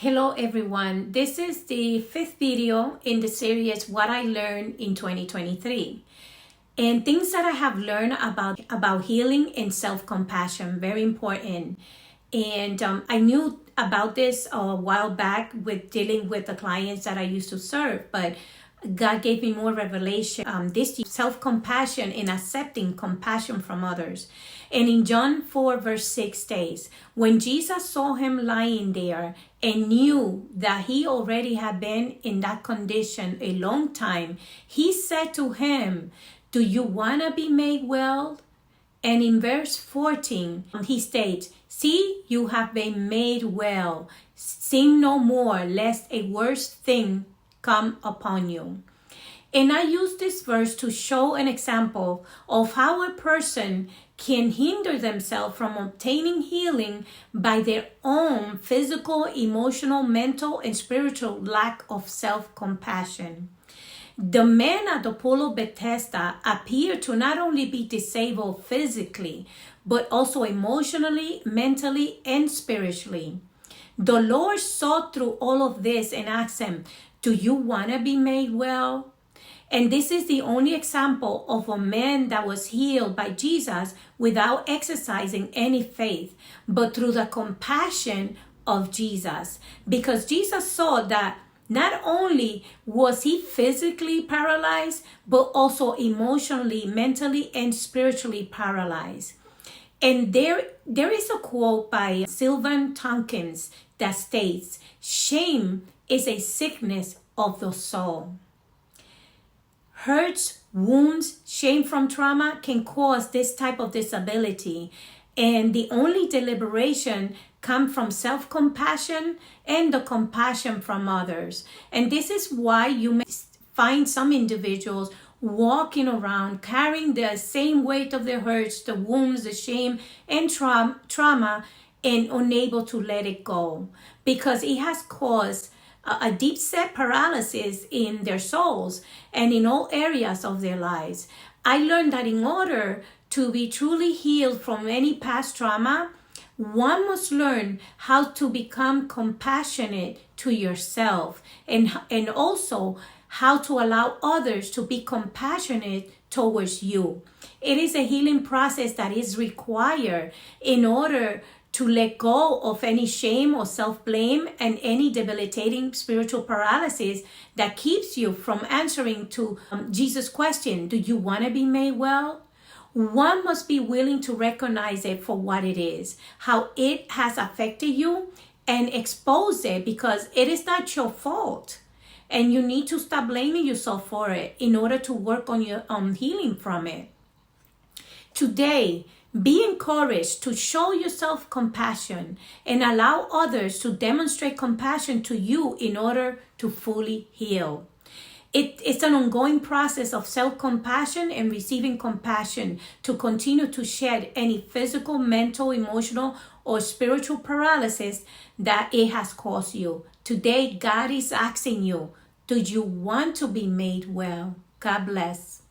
Hello everyone, this is the fifth video in the series What I Learned in 2023 and things that I have learned about healing and self-compassion, very important. And I knew about this a while back with dealing with the clients that I used to serve, but God gave me more revelation. This self-compassion and accepting compassion from others. And in John 4 verse 6 states, when Jesus saw him lying there and knew that he already had been in that condition a long time, he said to him, do you want to be made well? And in verse 14, he states, see, you have been made well. Sin no more, lest a worse thing come upon you. And I use this verse to show an example of how a person can hinder themselves from obtaining healing by their own physical, emotional, mental, and spiritual lack of self-compassion. The men at the pool of Bethesda appear to not only be disabled physically, but also emotionally, mentally, and spiritually. The Lord saw through all of this and asked them, do you want to be made well? And this is the only example of a man that was healed by Jesus without exercising any faith, but through the compassion of Jesus. Because Jesus saw that not only was he physically paralyzed, but also emotionally, mentally, and spiritually paralyzed. And there is a quote by Sylvan Tompkins that states, shame is a sickness of the soul. Hurts, wounds, shame from trauma can cause this type of disability. And the only deliberation comes from self-compassion and the compassion from others. And this is why you may find some individuals walking around carrying the same weight of their hurts, the wounds, the shame, and trauma, and unable to let it go, because it has caused a deep-set paralysis in their souls and in all areas of their lives. I learned that in order to be truly healed from any past trauma, one must learn how to become compassionate to yourself and also how to allow others to be compassionate towards you. It is a healing process that is required in order to let go of any shame or self-blame and any debilitating spiritual paralysis that keeps you from answering to Jesus' question, do you want to be made well? One must be willing to recognize it for what it is, how it has affected you, and expose it, because it is not your fault. And you need to stop blaming yourself for it in order to work on your healing from it. Today, be encouraged to show yourself compassion and allow others to demonstrate compassion to you in order to fully heal. It's an ongoing process of self-compassion and receiving compassion to continue to shed any physical, mental, emotional, or spiritual paralysis that it has caused you. Today, God is asking you, do you want to be made well? God bless.